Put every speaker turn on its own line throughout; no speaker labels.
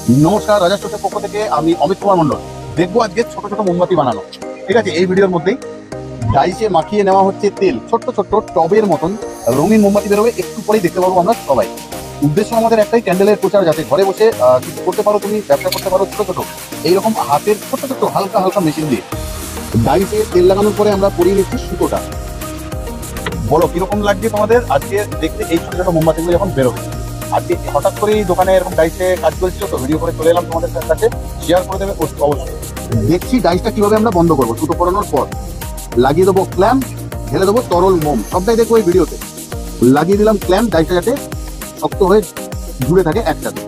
নমস্কার, রাজা স্টোরের পক্ষ থেকে আমি অমিত কুমার মন্ডল। দেখবো আজকে ছোট ছোট মোমবাতি বানানো। ঠিক আছে, এই ভিডিওর মধ্যেই ডাইসে মাখিয়ে নেওয়া হচ্ছে তেল, ছোট্ট ছোট্ট টবের মতন রঙিন মোমবাতি বেরোবে। একটু পরেই দেখতে পাবো আমরা সবাই। উদ্দেশ্য আমাদের একটাই, ক্যান্ডেলের প্রচার, যাতে ঘরে বসে কিছু করতে পারো, তুমি ব্যবসা করতে পারো ছোট ছোট এইরকম হাতের ছোট্ট ছোট্ট হালকা হালকা মেশিন দিয়ে। ডাইসে তেল লাগানোর পরে আমরা পরিয়ে নিচ্ছি সুতোটা। বলো কিরকম লাগছে তোমাদের আজকে দেখতে এই ছোট ছোট মোমবাতিগুলো যখন বেরোবে। আজকে হঠাৎ করেই দোকানে এরকম ডাইসে কাজ চলছিল, তো ভিডিও করে চলে এলাম তোমাদের কাছে। শেয়ার করে দেবে অবশ্যই। দেখছি ডাইসটা কিভাবে আমরা বন্ধ করবো। সুতো পরানোর পর লাগিয়ে দেবো ক্ল্যাম্প, ঢেলে দেবো তরল মোম। সবটাই দেখবো এই ভিডিওতে। লাগিয়ে দিলাম ক্ল্যাম্প, ডাইসটা যাতে শক্ত হয়ে জুড়ে থাকে একসাথে।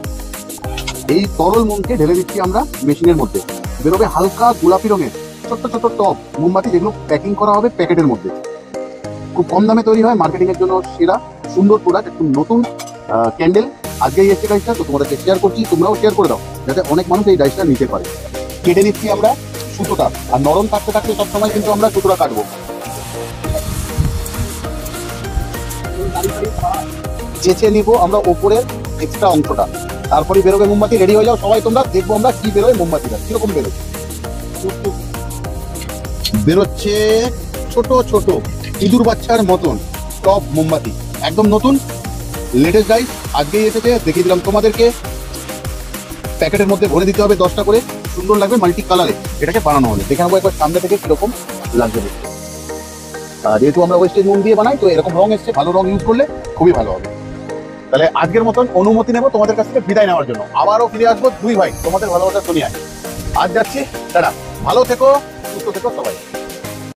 এই তরল মোমকে ঢেলে দিচ্ছি আমরা মেশিনের মধ্যে। বেরোবে হালকা গোলাপি রঙের ছোট্ট ছোট্ট টব মোমবাতি, যেগুলো প্যাকিং করা হবে প্যাকেটের মধ্যে। খুব কম দামে তৈরি হয়, মার্কেটিং এর জন্য সেরা সুন্দর প্রোডাক্ট, একটু নতুন ক্যান্ডেল। আজকেই এসছে ডাইসটা, তো তোমাদেরকে শেয়ার করছি, তোমরাও শেয়ার করে দাও যাতে অনেক মানুষ এই ডাইসটা নিতে পারে। কেটে নিচ্ছি আমরা সুতোটা, আর নরম থাকতে থাকতে সবসময় কিন্তু আমরা সুতোটা কাটবো। চেঁচে নিবো আমরা ওপরের এক্সট্রা অংশটা, তারপরে বেরোবে মোমবাতি। রেডি হয়ে যাও সবাই তোমরা, দেখবো আমরা কি বেরোয় মোমবাতিটা কিরকম বেরোয়। বেরোচ্ছে ছোট ছোট ইঁদুর বাচ্চার মতন টপ মোমবাতি, একদম নতুন লেটেস্ট ডাইস, আজকেই এসেছে, দেখিয়ে দিলাম তোমাদেরকে। প্যাকেটের মধ্যে ভরে দিতে হবে 10টা করে, সুন্দর লাগবে মাল্টি কালারে। এটাকে বানানো হলে দেখে নেবো একবার সামনে থেকে কিরকম লাগবে দেখতে। যেহেতু আমরা ওয়েস্টেজ মোম দিয়ে বানাই, তো এরকম রং এসছে, ভালো রং ইউজ করলে খুবই ভালো হবে। তাহলে আজকের মতন অনুমতি নেবো তোমাদের কাছ থেকে বিদায় নেওয়ার জন্য। আবারও ফিরে আসবো দুই ভাই তোমাদের ভালোবাসা শুনিয়ে। আজ যাচ্ছি, টাটা, ভালো থেকো, সুস্থ থেকো সবাই।